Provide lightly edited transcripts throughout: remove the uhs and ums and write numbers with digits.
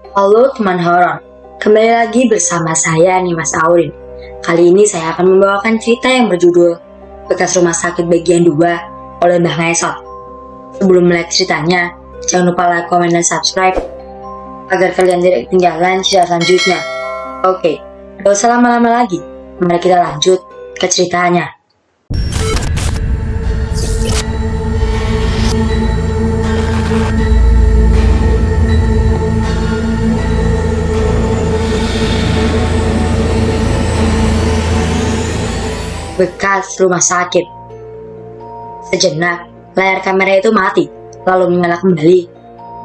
Halo teman horor, kembali lagi bersama saya Nimas Aurin. Kali ini saya akan membawakan cerita yang berjudul Bekas Rumah Sakit Bagian 2 oleh Mbah Ngesot. Sebelum mulai ceritanya, jangan lupa like, komen, dan subscribe agar kalian tidak ketinggalan cerita selanjutnya. Oke, gak usah lama-lama lagi, mari kita lanjut ke ceritanya. Bekas rumah sakit. Sejenak, layar kamera itu mati, lalu menyala kembali,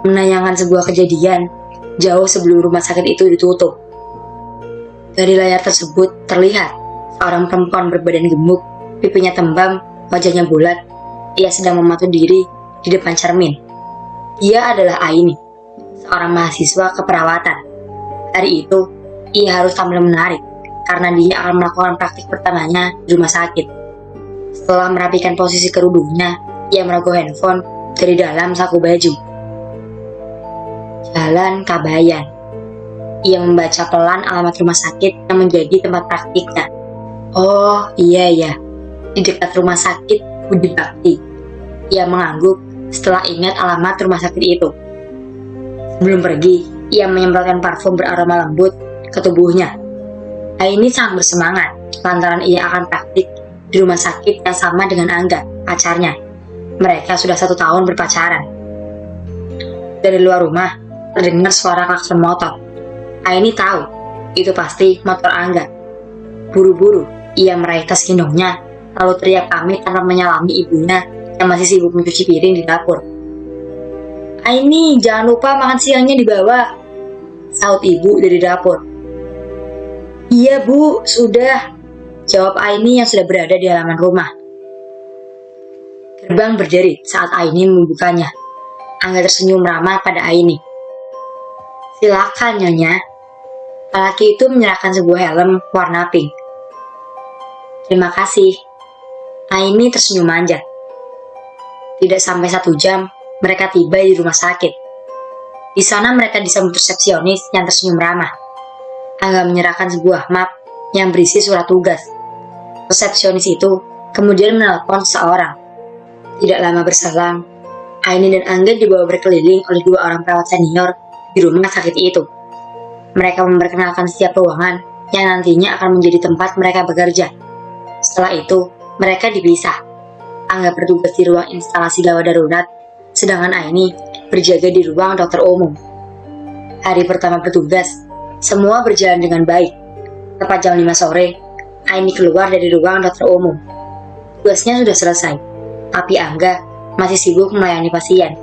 menayangkan sebuah kejadian jauh sebelum rumah sakit itu ditutup. Dari layar tersebut terlihat seorang perempuan berbadan gemuk, pipinya tembam, wajahnya bulat. Ia sedang mematung diri di depan cermin. Ia adalah Aini, seorang mahasiswa keperawatan. Hari itu, ia harus tampil menarik karena dia akan melakukan praktik pertamanya di rumah sakit. Setelah merapikan posisi kerudungnya, ia merogoh handphone dari dalam saku baju. Jalan Kabayan. Ia membaca pelan alamat rumah sakit yang menjadi tempat praktiknya. Oh iya, di dekat rumah sakit Budi Bakti. Ia mengangguk setelah ingat alamat rumah sakit itu. Sebelum pergi, ia menyemprotkan parfum beraroma lembut ke tubuhnya. Aini sangat bersemangat lantaran ia akan praktik di rumah sakit yang sama dengan Angga, pacarnya. Mereka sudah 1 tahun berpacaran. Dari luar rumah, terdengar suara klakson motor. Aini tahu, itu pasti motor Angga. Buru-buru, ia meraih tas gendongnya, lalu teriak pamit tanpa menyalami ibunya yang masih sibuk mencuci piring di dapur. Aini, jangan lupa makan siangnya di bawah, saut ibu dari dapur. Iya bu, sudah, jawab Aini yang sudah berada di halaman rumah. Gerbang berderit saat Aini membukanya. Angga tersenyum ramah pada Aini. Silakan nyonya. Lelaki itu menyerahkan sebuah helm warna pink. Terima kasih. Aini tersenyum manja. Tidak sampai 1 jam, mereka tiba di rumah sakit. Di sana mereka disambut resepsionis yang tersenyum ramah. Angga menyerahkan sebuah map yang berisi surat tugas. Resepsionis itu kemudian menelpon seseorang. Tidak lama berselang, Aini dan Angga dibawa berkeliling oleh 2 orang perawat senior di rumah sakit itu. Mereka memperkenalkan setiap ruangan yang nantinya akan menjadi tempat mereka bekerja. Setelah itu, mereka dipisah. Angga bertugas di ruang instalasi gawat darurat, sedangkan Aini berjaga di ruang dokter umum. Hari pertama bertugas, semua berjalan dengan baik. Tepat jam 5 sore, Aini keluar dari ruang dokter umum. Tugasnya sudah selesai, tapi Angga masih sibuk melayani pasien.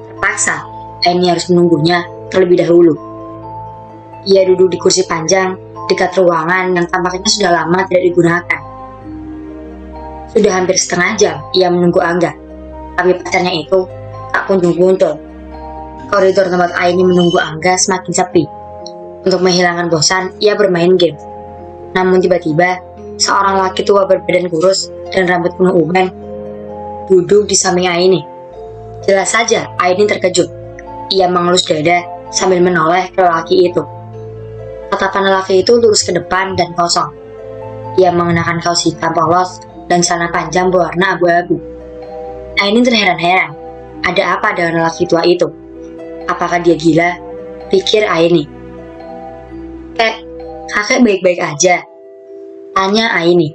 Terpaksa, Aini harus menunggunya terlebih dahulu. Ia duduk di kursi panjang dekat ruangan yang tampaknya sudah lama tidak digunakan. Sudah hampir setengah jam ia menunggu Angga, tapi pacarnya itu tak kunjung muncul. Koridor tempat Aini menunggu Angga semakin sepi. Untuk menghilangkan bosan, ia bermain game. Namun tiba-tiba, seorang laki tua berbadan kurus dan rambut penuh uban duduk di samping Aini. Jelas saja, Aini terkejut. Ia mengelus dada sambil menoleh ke lelaki itu. Tatapan lelaki itu lurus ke depan dan kosong. Ia mengenakan kaos hitam polos dan celana panjang berwarna abu-abu. Aini terheran-heran. Ada apa dengan lelaki tua itu? Apakah dia gila? Pikir Aini. Kakek baik-baik aja? Tanya Aini.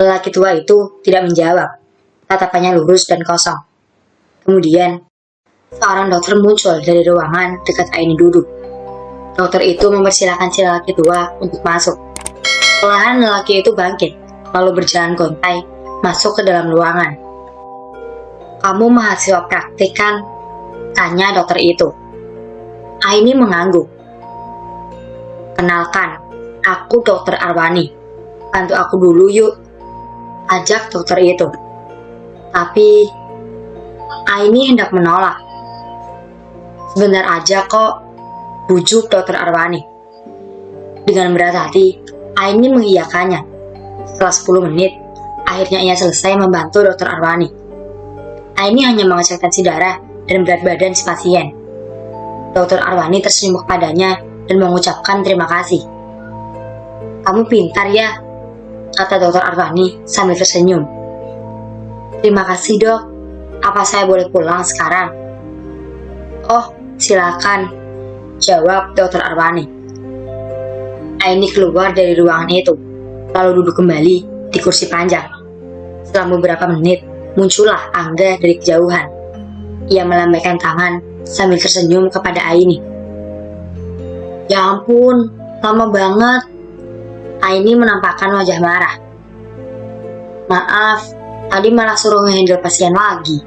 Lelaki tua itu tidak menjawab. Tatapannya lurus dan kosong. Kemudian, seorang dokter muncul dari ruangan dekat Aini duduk. Dokter itu mempersilahkan si lelaki tua untuk masuk. Perlahan lelaki itu bangkit, lalu berjalan gontai masuk ke dalam ruangan. Kamu mahasiswa praktik kan? Tanya dokter itu. Aini mengangguk. Kenalkan, aku Dokter Arwani. Bantu aku dulu yuk, ajak dokter itu. Tapi, Aini hendak menolak. Sebentar aja kok, bujuk Dokter Arwani. Dengan berat hati, Aini mengiyakannya. Setelah 10 menit, akhirnya ia selesai membantu Dokter Arwani. Aini hanya mengecek tensi darah dan berat badan si pasien. Dokter Arwani tersenyum kepadanya dan mengucapkan terima kasih. "Kamu pintar ya," kata Dokter Arwani sambil tersenyum. "Terima kasih dok, apa saya boleh pulang sekarang?" "Oh, silakan," jawab Dokter Arwani. Aini keluar dari ruangan itu, lalu duduk kembali di kursi panjang. Setelah beberapa menit, muncullah Angga dari kejauhan. Ia melambaikan tangan sambil tersenyum kepada Aini. "Ya ampun, lama banget." Aini menampakkan wajah marah. "Maaf, tadi malah suruh ngehandle pasien lagi,"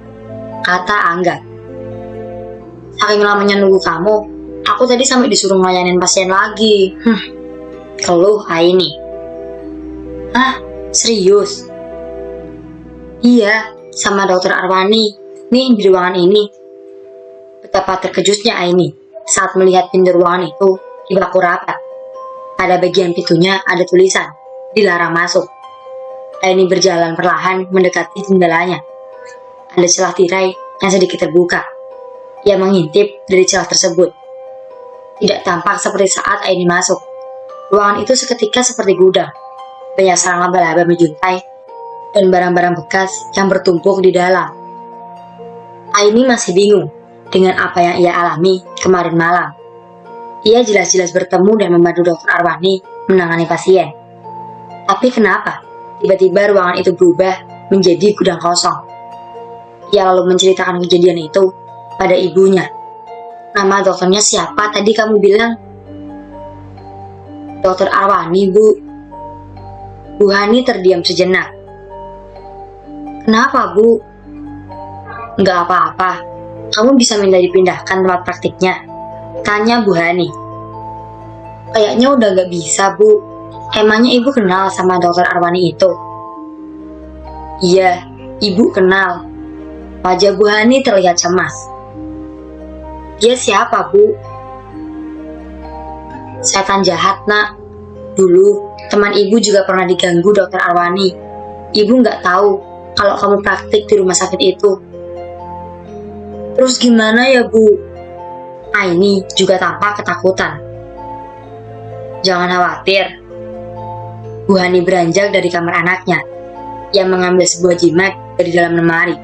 kata Angga. "Saking lamanya nunggu kamu, aku tadi sampai disuruh ngelayanin pasien lagi." Keluh Aini. "Hah? Serius?" "Iya, sama Dokter Arwani, nih di ruangan ini." Betapa terkejutnya Aini saat melihat pintu ruangan itu dibaku rapat. Pada bagian pintunya ada tulisan, "Dilarang masuk." Aini berjalan perlahan mendekati jendelanya. Ada celah tirai yang sedikit terbuka. Ia mengintip dari celah tersebut. Tidak tampak seperti saat Aini masuk. Ruangan itu seketika seperti gudang. Banyak sarang laba-laba menjuntai dan barang-barang bekas yang bertumpuk di dalam. Aini masih bingung dengan apa yang ia alami kemarin malam. Ia jelas-jelas bertemu dan membantu Dokter Arwani menangani pasien. Tapi kenapa tiba-tiba ruangan itu berubah menjadi gudang kosong? Ia lalu menceritakan kejadian itu pada ibunya. "Nama dokternya siapa tadi kamu bilang?" "Dokter Arwani, Bu." Bu Hani terdiam sejenak. "Kenapa, Bu?" "Nggak apa-apa, kamu bisa minta dipindahkan tempat praktiknya," tanya Bu Hani. "Kayaknya udah nggak bisa, Bu. Emangnya Ibu kenal sama Dokter Arwani itu?" "Iya, Ibu kenal." Wajah Bu Hani terlihat cemas. "Dia siapa, Bu?" "Setan jahat, Nak. Dulu, teman Ibu juga pernah diganggu Dokter Arwani. Ibu nggak tahu kalau kamu praktik di rumah sakit itu." "Terus gimana ya, Bu?" Aini juga tampak ketakutan. "Jangan khawatir." Bu Hani beranjak dari kamar anaknya. Ia mengambil sebuah jimat dari dalam lemari.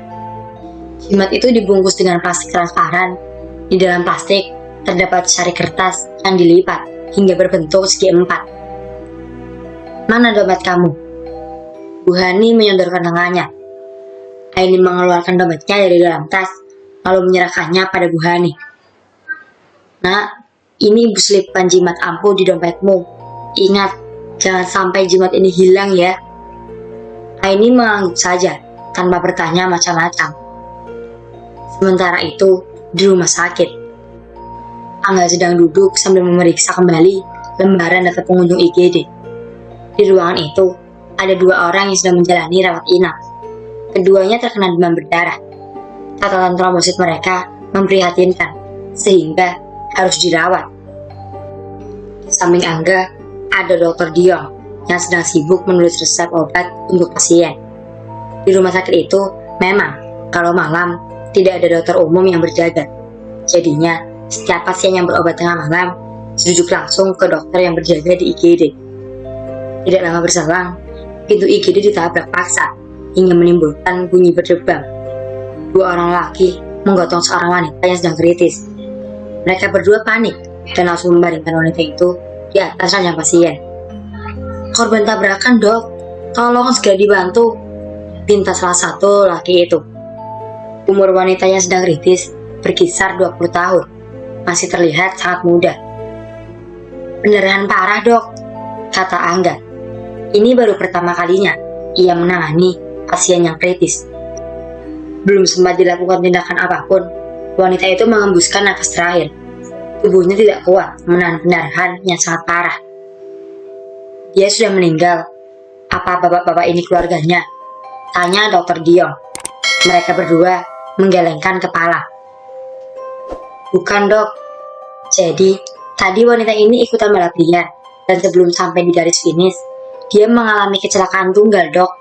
Jimat itu dibungkus dengan plastik transparan. Di dalam plastik terdapat secari kertas yang dilipat hingga berbentuk segi empat. "Mana dompet kamu?" Bu Hani menyodorkan tangannya. Aini mengeluarkan dompetnya dari dalam tas, lalu menyerahkannya pada Bu Hani. "Nak, ini Ibu selipkan jimat ampuh di dompetmu. Ingat, jangan sampai jimat ini hilang ya." Aini mengangguk saja, tanpa bertanya macam-macam. Sementara itu, di rumah sakit, Angga sedang duduk sambil memeriksa kembali lembaran data pengunjung IGD. Di ruangan itu, ada dua orang yang sedang menjalani rawat inap. Keduanya terkena demam berdarah. Catatan trombosit mereka memprihatinkan, sehingga harus dirawat. Di samping Angga, ada Dokter Diong yang sedang sibuk menulis resep obat untuk pasien. Di rumah sakit itu, memang kalau malam tidak ada dokter umum yang berjaga. Jadinya, setiap pasien yang berobat tengah malam dirujuk langsung ke dokter yang berjaga di IGD. Tidak lama berselang, pintu IGD ditabrak paksa hingga menimbulkan bunyi berdebam. Dua orang laki menggotong seorang wanita yang sedang kritis. Mereka berdua panik dan langsung membaringkan wanita itu di atas ranjang pasien. "Korban tabrakan, Dok. Tolong segera dibantu," pinta salah satu laki itu. Umur wanita yang sedang kritis berkisar 20 tahun. Masih terlihat sangat muda. "Pendarahan parah, Dok," kata Angga. Ini baru pertama kalinya ia menangani pasien yang kritis. Belum sempat dilakukan tindakan apapun, wanita itu mengembuskan nafas terakhir. Tubuhnya tidak kuat menahan pendarahan yang sangat parah. "Dia sudah meninggal. Apa bapak-bapak ini keluarganya?" tanya Dokter Diong. Mereka berdua menggelengkan kepala. "Bukan, Dok. Jadi, tadi wanita ini ikutan balap liar, dan sebelum sampai di garis finish, dia mengalami kecelakaan tunggal, Dok."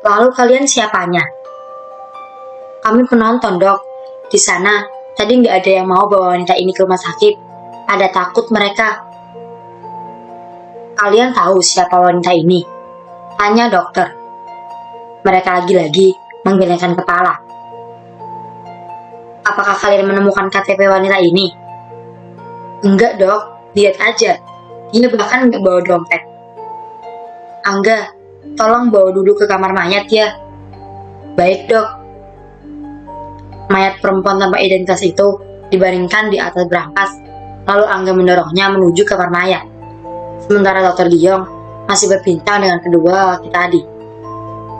"Lalu kalian siapanya?" "Kami penonton, Dok. Di sana Tadi nggak ada yang mau bawa wanita ini ke rumah sakit. Ada takut mereka. Kalian tahu siapa wanita ini? Tanya dokter. Mereka lagi-lagi menggelengkan kepala. Apakah kalian menemukan KTP wanita ini? Enggak dok, lihat aja. Dia bahkan nggak bawa dompet. Angga, tolong bawa dulu ke kamar mayat ya. Baik dok. Mayat perempuan tanpa identitas itu dibaringkan di atas brankas, lalu Angga mendorongnya menuju kamar mayat. Sementara Dr. Diong masih berbincang dengan kedua laki tadi.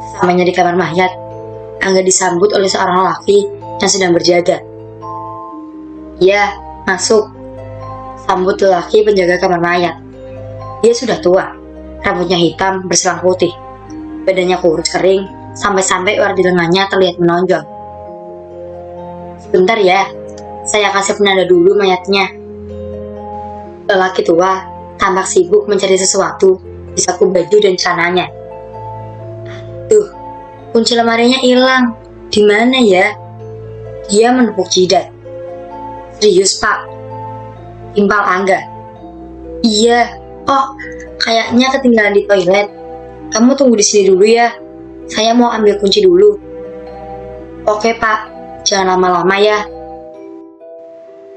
Sesamanya di kamar mayat, Angga disambut oleh seorang lelaki yang sedang berjaga. "Ya, masuk," sambut lelaki penjaga kamar mayat. Dia sudah tua, rambutnya hitam berselang putih, badannya kurus kering, sampai-sampai urat di lengannya terlihat menonjol. "Sebentar ya, saya kasih penanda dulu mayatnya." Lelaki tua tampak sibuk mencari sesuatu di saku baju dan celananya. "Tuh, kunci lemarinya hilang. Di mana ya?" Dia menepuk jidat. "Serius pak?" Timpal Angga. "Iya. Oh, kayaknya ketinggalan di toilet. Kamu tunggu di sini dulu ya. Saya mau ambil kunci dulu." "Oke pak, jangan lama-lama ya."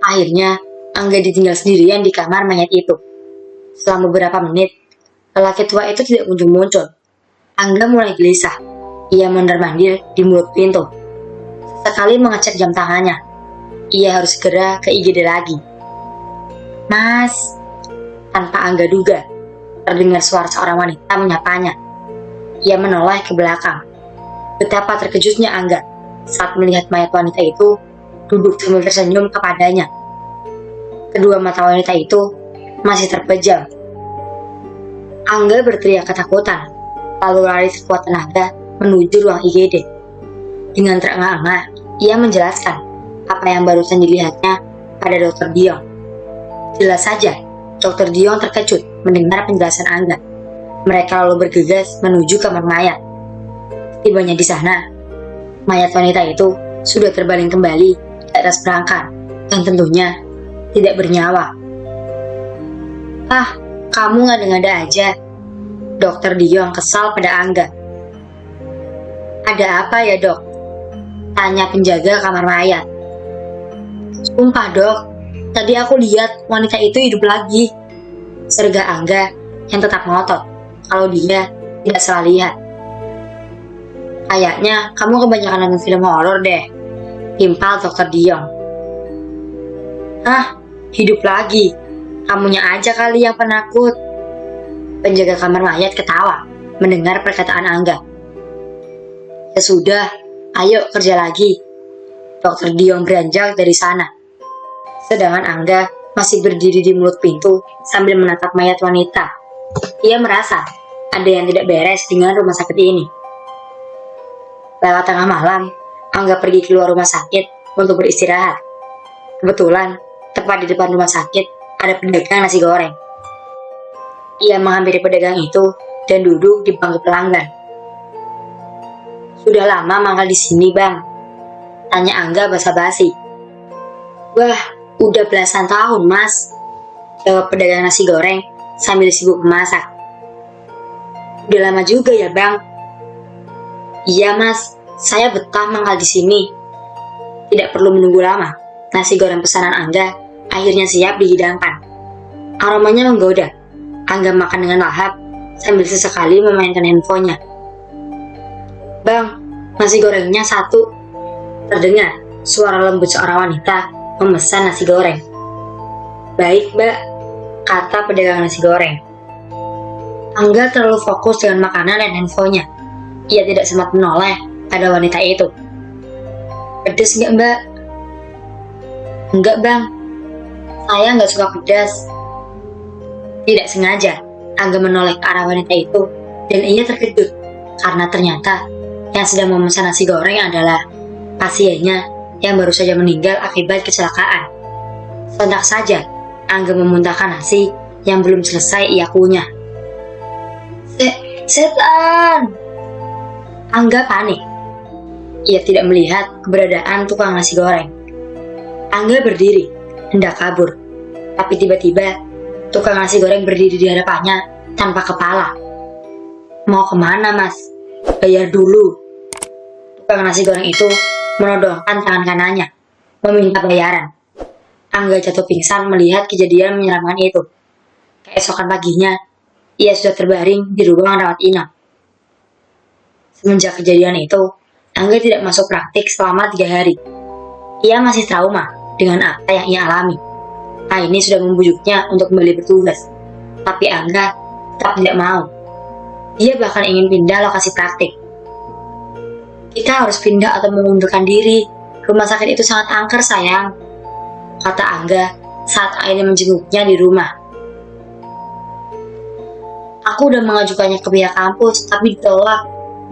Akhirnya, Angga ditinggal sendirian di kamar mayat itu. Selama beberapa menit, lelaki tua itu tidak kunjung muncul. Angga mulai gelisah. Ia mondar-mandir di mulut pintu. Sekali mengecek jam tangannya. Ia harus segera ke IGD lagi. "Mas," tanpa Angga duga, terdengar suara seorang wanita menyapanya. Ia menoleh ke belakang. Betapa terkejutnya Angga saat melihat mayat wanita itu duduk sambil tersenyum kepadanya. Kedua mata wanita itu masih terpejam. Angga berteriak ketakutan, lalu lari sekuat tenaga menuju ruang IGD. Dengan terengah-engah, ia menjelaskan apa yang barusan dilihatnya pada Dr. Diong. Jelas saja, Dr. Diong terkejut mendengar penjelasan Angga. Mereka lalu bergegas menuju kamar mayat. Tibanya di sana, mayat wanita itu sudah terbaring kembali di atas berangkar, yang tentunya tidak bernyawa. "Ah, kamu ngada-ngada aja." Dr. Diong kesal pada Angga. "Ada apa ya dok?" tanya penjaga kamar mayat. "Sumpah dok, tadi aku lihat wanita itu hidup lagi," serga Angga yang tetap ngotot kalau dia tidak salah lihat. "Kayaknya kamu kebanyakan nonton film horor deh," timpal Dr. Diong. "Hah, hidup lagi? Kamunya aja kali yang penakut." Penjaga kamar mayat ketawa mendengar perkataan Angga. "Ya sudah, ayo kerja lagi." Dr. Diong beranjak dari sana. Sedangkan Angga masih berdiri di mulut pintu sambil menatap mayat wanita. Ia merasa ada yang tidak beres dengan rumah sakit ini. Lewat tengah malam, Angga pergi keluar rumah sakit untuk beristirahat. Kebetulan, tepat di depan rumah sakit ada pedagang nasi goreng. Ia menghampiri pedagang itu dan duduk di bangku pelanggan. "Sudah lama mangkal di sini, Bang?" tanya Angga basa-basi. "Wah, udah belasan tahun, Mas," jawab pedagang nasi goreng sambil sibuk memasak. "Udah lama juga ya, Bang?" "Iya, Mas. Saya betah mangkal di sini." Tidak perlu menunggu lama, nasi goreng pesanan Angga akhirnya siap dihidangkan. Aromanya menggoda. Angga makan dengan lahap sambil sesekali memainkan handphonenya. "Bang, nasi gorengnya satu." Terdengar suara lembut seorang wanita memesan nasi goreng. "Baik, Mbak," kata pedagang nasi goreng. Angga terlalu fokus dengan makanan dan handphonenya. Ia tidak sempat menoleh pada wanita itu. "Pedes nggak, Mbak?" "Enggak, Bang. Saya nggak suka pedas." Tidak sengaja, Angga menoleh ke arah wanita itu dan ia terkejut karena ternyata yang sedang memesan nasi goreng adalah pasiennya yang baru saja meninggal akibat kecelakaan. Sontak saja, Angga memuntahkan nasi yang belum selesai ia kunyah. Setan! Angga panik. Ia tidak melihat keberadaan tukang nasi goreng. Angga berdiri, hendak kabur. Tapi tiba-tiba, tukang nasi goreng berdiri di hadapannya tanpa kepala. Mau kemana, Mas? Bayar dulu. Tukang nasi goreng itu menodongkan tangan kanannya, meminta bayaran. Angga jatuh pingsan melihat kejadian menyeramkan itu. Keesokan paginya, ia sudah terbaring di ruang rawat inap. Semenjak kejadian itu, Angga tidak masuk praktik selama 3 hari. Ia masih trauma dengan apa yang ia alami. Aini sudah membujuknya untuk kembali bertugas, tapi Angga tetap tidak mau. Dia bahkan ingin pindah lokasi praktik. Kita harus pindah atau mengundurkan diri. Rumah sakit itu sangat angker, sayang, kata Angga saat Aini menjenguknya di rumah. Aku udah mengajukannya ke pihak kampus, tapi ditolak.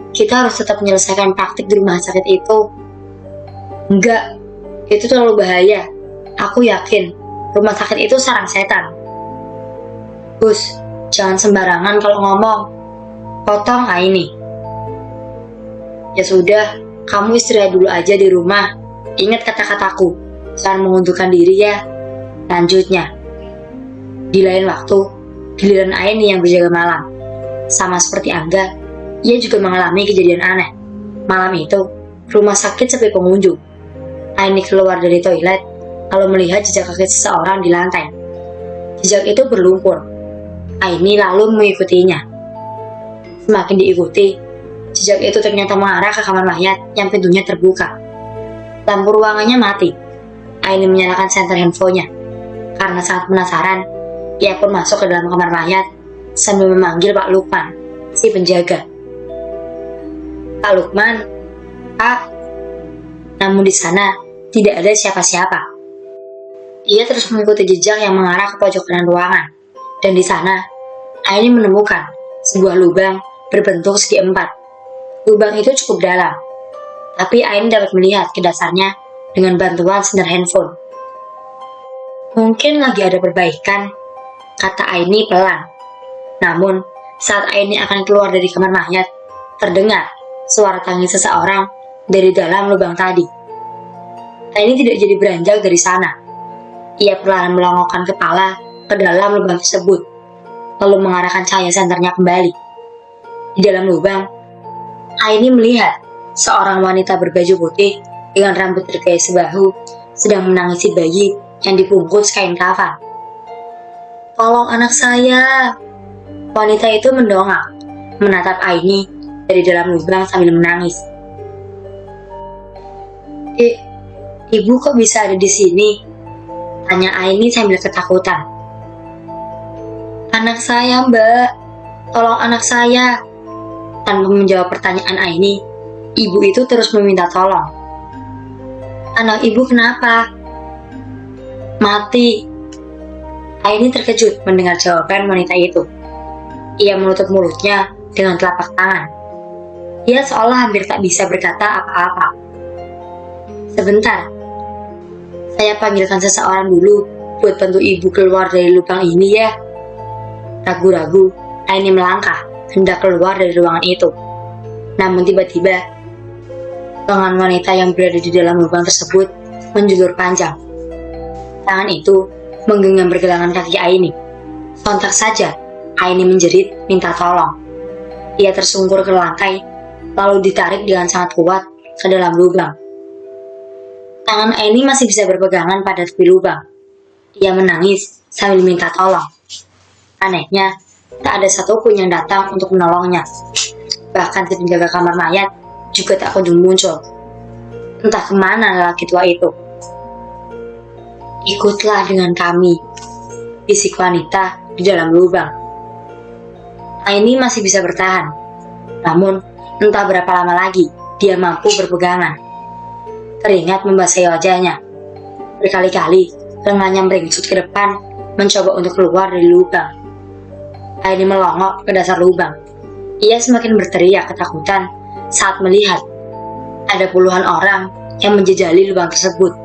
Kita harus tetap menyelesaikan praktik di rumah sakit itu. Enggak, itu terlalu bahaya. Aku yakin rumah sakit itu sarang setan. Gus, jangan sembarangan kalau ngomong. Potong Aini. Ya sudah, kamu istirahat dulu aja di rumah. Ingat kata-kataku, jangan mengundurkan diri ya. Lanjutnya, di lain waktu, giliran Aini yang berjaga malam. Sama seperti Angga, ia juga mengalami kejadian aneh. Malam itu, rumah sakit sepi pengunjung. Aini keluar dari toilet, lalu melihat jejak kaki seseorang di lantai. Jejak itu berlumpur. Aini lalu mengikutinya. Semakin diikuti, jejak itu ternyata mengarah ke kamar mayat yang pintunya terbuka. Lampu ruangannya mati. Aini menyalakan senter handphonenya. Karena sangat penasaran, ia pun masuk ke dalam kamar mayat sambil memanggil Pak Lukman, si penjaga. Pak Lukman, Pak. Namun di sana tidak ada siapa-siapa. Ia terus mengikuti jejak yang mengarah ke pojok kanan ruangan, dan di sana Aini menemukan sebuah lubang berbentuk segi 4. Lubang itu cukup dalam, tapi Aini dapat melihat ke dasarnya dengan bantuan sender handphone. Mungkin lagi ada perbaikan, kata Aini pelan. Namun, saat Aini akan keluar dari kamar mayat, terdengar suara tangis seseorang dari dalam lubang tadi. Aini tidak jadi beranjak dari sana. Ia perlahan melongokkan kepala ke dalam lubang tersebut, lalu mengarahkan cahaya senternya kembali. Di dalam lubang, Aini melihat seorang wanita berbaju putih dengan rambut tergaya sebahu sedang menangisi bayi yang dibungkus kain kafan. Tolong anak saya. Wanita itu mendongak, menatap Aini dari dalam lubang sambil menangis. Ibu kok bisa ada di sini? Tanya Aini sambil ketakutan. Anak saya, Mbak. Tolong anak saya. Tanpa menjawab pertanyaan Aini, ibu itu terus meminta tolong. Anak ibu kenapa? Mati. Aini terkejut mendengar jawaban wanita itu. Ia menutup mulutnya dengan telapak tangan. Ia seolah hampir tak bisa berkata apa-apa. Sebentar, saya panggilkan seseorang dulu buat bantu ibu keluar dari lubang ini ya. Ragu-ragu, Aini melangkah hendak keluar dari ruangan itu. Namun tiba-tiba, tangan wanita yang berada di dalam lubang tersebut menjulur panjang. Tangan itu menggenggam pergelangan kaki Aini. Sontak saja, Aini menjerit minta tolong. Ia tersungkur ke lantai, lalu ditarik dengan sangat kuat ke dalam lubang. Tangan Aini masih bisa berpegangan pada tepi lubang. Ia menangis sambil minta tolong. Anehnya, tak ada satupun yang datang untuk menolongnya. Bahkan si penjaga kamar mayat juga tak kunjung muncul. Entah kemana lelaki tua itu. Ikutlah dengan kami, bisik wanita di dalam lubang. Aini masih bisa bertahan. Namun, entah berapa lama lagi dia mampu berpegangan. Keringat membasahi wajahnya. Berkali-kali, lengannya meringsut ke depan, mencoba untuk keluar dari lubang. Aini melongok ke dasar lubang. Ia semakin berteriak ketakutan saat melihat ada puluhan orang yang menjejali lubang tersebut.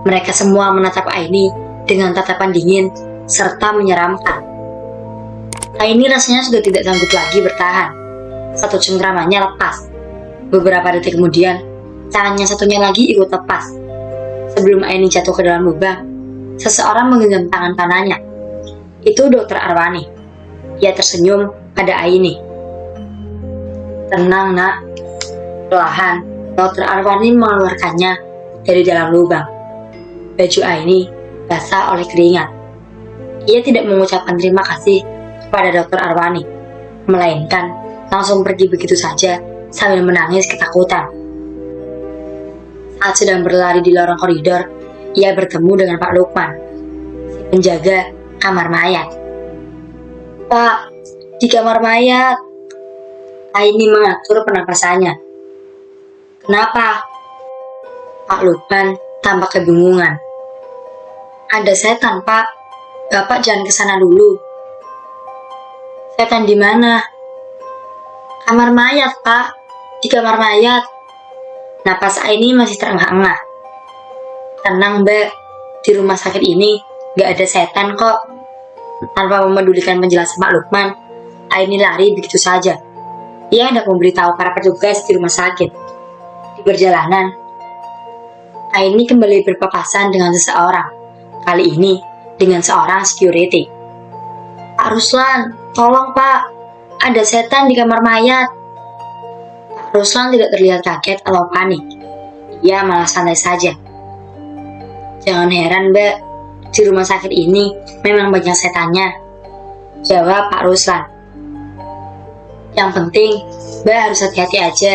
Mereka semua menatap Aini dengan tatapan dingin serta menyeramkan. Aini rasanya sudah tidak sanggup lagi bertahan. Satu cengkramannya lepas. Beberapa detik kemudian, tangannya satunya lagi ikut lepas. Sebelum Aini jatuh ke dalam lubang, seseorang menggenggam tangan kanannya. Itu Dokter Arwani. Ia tersenyum pada Aini. "Tenang, Nak." Perlahan, Dokter Arwani mengeluarkannya dari dalam lubang. Baju Aini basah oleh keringat. Ia tidak mengucapkan terima kasih kepada Dokter Arwani, melainkan langsung pergi begitu saja sambil menangis ketakutan. Saat sedang berlari di lorong koridor, ia bertemu dengan Pak Lukman, si penjaga kamar mayat. "Pak, di kamar mayat." Aini mengatur pernapasannya. "Kenapa?" Pak Lukman tampak kebingungan. "Ada setan, Pak. Bapak jangan ke sana dulu." "Setan di mana?" "Kamar mayat, Pak. Di kamar mayat." Napas Aini masih terengah-engah. "Tenang, Mbak. Di rumah sakit ini gak ada setan kok." Tanpa memedulikan penjelasan Pak Lukman, Aini lari begitu saja. Ia hendak memberitahu para petugas di rumah sakit. Di perjalanan, Aini kembali berpapasan dengan seseorang. Kali ini dengan seorang security. "Pak Ruslan, tolong Pak. Ada setan di kamar mayat." Pak Ruslan tidak terlihat kaget atau panik. Ia malah santai saja. "Jangan heran, Mbak. Di rumah sakit ini memang banyak setannya," jawab Pak Ruslan. "Yang penting, Mbak harus hati-hati aja.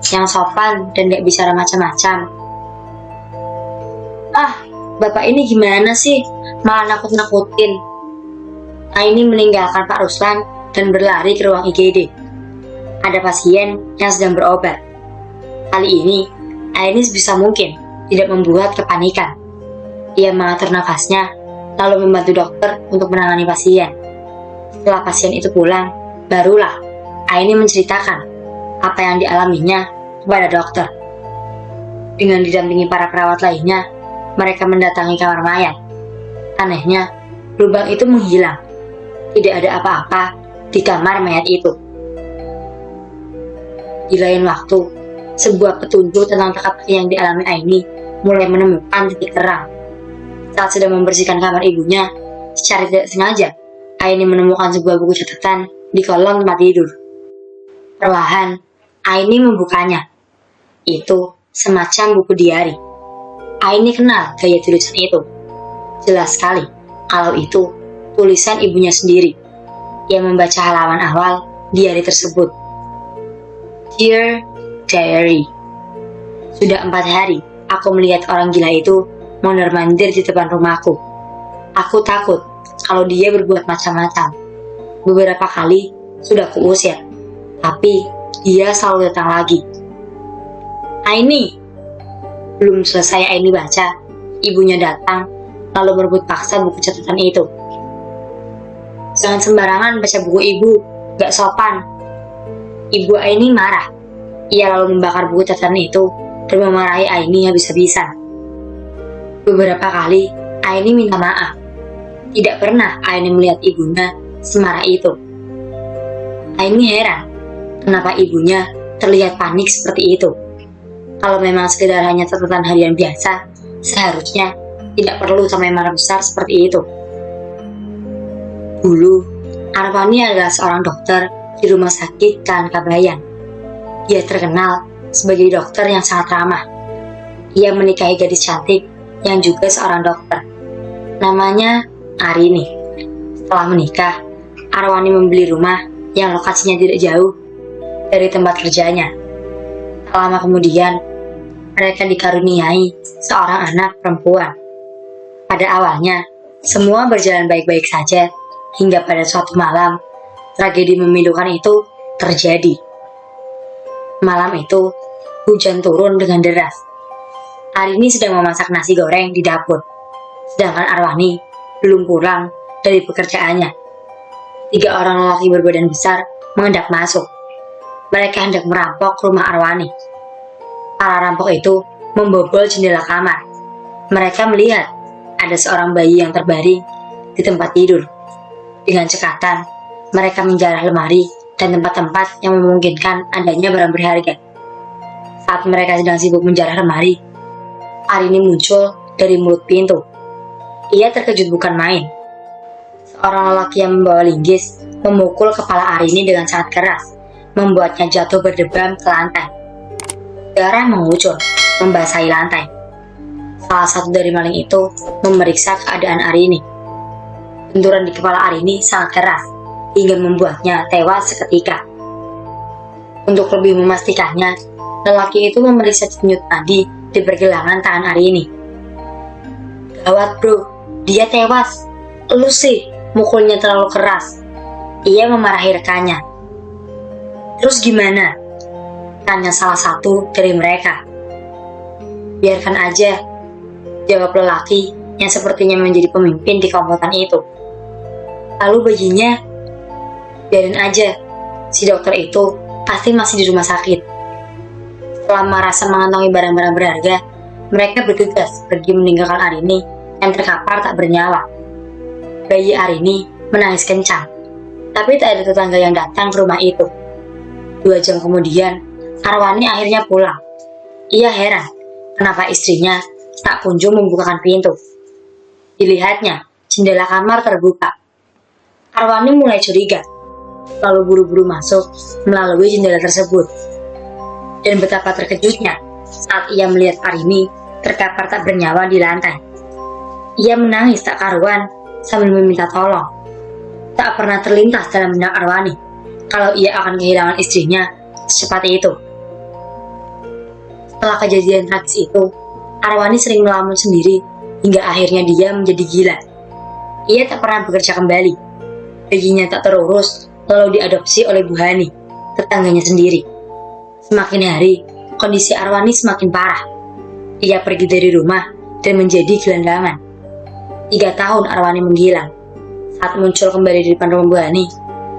Yang sopan dan gak bicara macam-macam." "Ah, Bapak ini gimana sih? Malah nakut-nakutin." Aini meninggalkan Pak Ruslan dan berlari ke ruang IGD. Ada pasien yang sedang berobat. Kali ini, Aini sebisa mungkin tidak membuat kepanikan. Ia mengatur nafasnya, lalu membantu dokter untuk menangani pasien. Setelah pasien itu pulang, barulah Aini menceritakan apa yang dialaminya kepada dokter. Dengan didampingi para perawat lainnya, mereka mendatangi kamar mayat. Anehnya, lubang itu menghilang. Tidak ada apa-apa di kamar mayat itu. Di lain waktu, sebuah petunjuk tentang teka-teki yang dialami Aini mulai menemukan titik terang. Saat sedang membersihkan kamar ibunya, secara tidak sengaja, Aini menemukan sebuah buku catatan di kolong tempat tidur. Perlahan, Aini membukanya. Itu semacam buku diari. Aini kenal gaya tulisan itu. Jelas sekali kalau itu tulisan ibunya sendiri. Ia membaca halaman awal diari tersebut. "Dear Diary, sudah 4 hari aku melihat orang gila itu mondar-mandir di depan rumahku. Aku takut kalau dia berbuat macam-macam. Beberapa kali sudah kuusir, tapi dia selalu datang lagi." "Aini." Belum selesai Aini baca, ibunya datang lalu merebut paksa buku catatan itu. "Jangan sembarangan baca buku ibu, gak sopan." Ibu Aini marah. Ia lalu membakar buku catatan itu dan memarahi Aini habis-habisan. Beberapa kali Aini minta maaf. Tidak pernah Aini melihat ibunya semarah itu. Aini heran kenapa ibunya terlihat panik seperti itu. Kalau memang sekedar hanya catatan harian biasa, seharusnya tidak perlu sampai marah besar seperti itu. Dulu, Arwani adalah seorang dokter di rumah sakit Kabayan. Dia terkenal sebagai dokter yang sangat ramah. Ia menikahi gadis cantik yang juga seorang dokter. Namanya Arini. Setelah menikah, Arwani membeli rumah yang lokasinya tidak jauh dari tempat kerjanya. Tak lama kemudian, mereka dikaruniai seorang anak perempuan. Pada awalnya, semua berjalan baik-baik saja, hingga pada suatu malam, tragedi memilukan itu terjadi. Malam itu, hujan turun dengan deras. Arini sedang memasak nasi goreng di dapur, sedangkan Arwani belum pulang dari pekerjaannya. 3 orang lelaki berbadan besar mengendap masuk. Mereka hendak merampok rumah Arwani. Para rampok itu membobol jendela kamar. Mereka melihat ada seorang bayi yang terbaring di tempat tidur. Dengan cekatan, mereka menjarah lemari dan tempat-tempat yang memungkinkan adanya barang berharga. Saat mereka sedang sibuk menjarah lemari, Arini muncul dari mulut pintu. Ia terkejut bukan main. Seorang lelaki yang membawa linggis memukul kepala Arini dengan sangat keras, membuatnya jatuh berdebam ke lantai. Darah mengucur, membasahi lantai. Salah satu dari maling itu memeriksa keadaan Arini. Benturan di kepala Arini sangat keras, hingga membuatnya tewas seketika. Untuk lebih memastikannya, lelaki itu memeriksa denyut nadi di pergelangan tangan Arini. Gawat bro, dia tewas. Lu sih, mukulnya terlalu keras. Ia memarahi rekannya. Terus gimana? Tanya salah satu dari mereka. Biarkan aja, jawab lelaki yang sepertinya menjadi pemimpin di komplotan itu. Lalu bayinya? Biarin aja, si dokter itu pasti masih di rumah sakit. Setelah merasa mengantongi barang-barang berharga, mereka bergegas pergi meninggalkan Arini yang terkapar tak bernyawa. Bayi Arini menangis kencang, tapi tak ada tetangga yang datang ke rumah itu. 2 jam kemudian, Arwani akhirnya pulang. Ia heran, kenapa istrinya tak kunjung membukakan pintu. Dilihatnya, jendela kamar terbuka. Arwani mulai curiga, lalu buru-buru masuk melalui jendela tersebut. Dan betapa terkejutnya saat ia melihat Arini terkapar tak bernyawa di lantai. Ia menangis tak karuan sambil meminta tolong. Tak pernah terlintas dalam benak Arwani kalau ia akan kehilangan istrinya secepat itu. Setelah kejadian tragis itu, Arwani sering melamun sendiri hingga akhirnya dia menjadi gila. Ia tak pernah bekerja kembali. Bayinya tak terurus lalu diadopsi oleh Bu Hani, tetangganya sendiri. Semakin hari, kondisi Arwani semakin parah. Ia pergi dari rumah dan menjadi gelandangan. 3 tahun Arwani menghilang. Saat muncul kembali di depan rumah Bu Hani,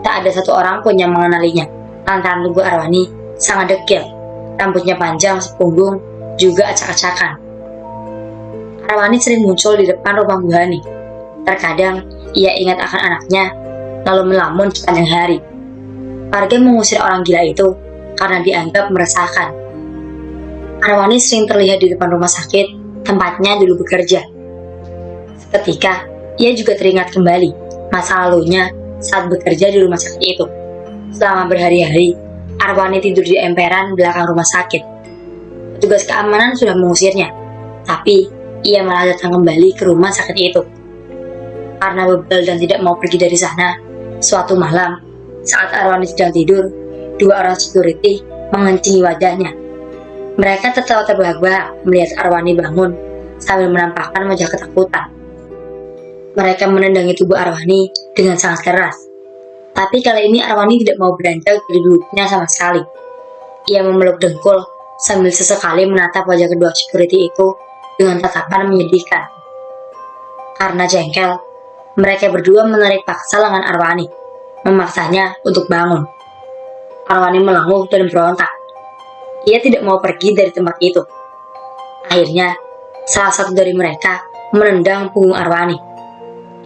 tak ada satu orang pun yang mengenalinya. Lantaran tubuh Arwani sangat dekil, rambutnya panjang sepunggung, juga acak-acakan. Arwani sering muncul di depan rumah Bu Hani. Terkadang ia ingat akan anaknya, lalu melamun sepanjang hari. Warga mengusir orang gila itu karena dianggap meresahkan. Arwani sering terlihat di depan rumah sakit tempatnya dulu bekerja. Seketika, ia juga teringat kembali masa lalunya saat bekerja di rumah sakit itu. Selama berhari-hari, Arwani tidur di emperan belakang rumah sakit. Petugas keamanan sudah mengusirnya, tapi ia malah datang kembali ke rumah sakit itu. Karena bebal dan tidak mau pergi dari sana, suatu malam, saat Arwani sedang tidur, 2 orang security mengencingi wajahnya. Mereka tertawa terbahak-bahak melihat Arwani bangun sambil menampakkan wajah ketakutan. Mereka menendangi tubuh Arwani dengan sangat keras. Tapi kali ini Arwani tidak mau beranjak dari duduknya sama sekali. Ia memeluk dengkul sambil sesekali menatap wajah kedua security itu dengan tatapan menyedihkan. Karena jengkel, mereka berdua menarik paksa lengan Arwani, memaksanya untuk bangun. Arwani melenguh dan berontak. Ia tidak mau pergi dari tempat itu. Akhirnya, salah satu dari mereka menendang punggung Arwani.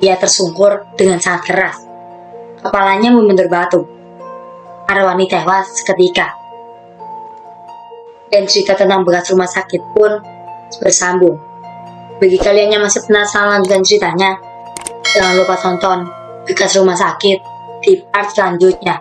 Ia tersungkur dengan sangat keras. Kepalanya membentur batu. Arwani tewas seketika. Dan cerita tentang bekas rumah sakit pun bersambung. Bagi kalian yang masih penasaran dengan ceritanya, jangan lupa tonton bekas rumah sakit di part selanjutnya.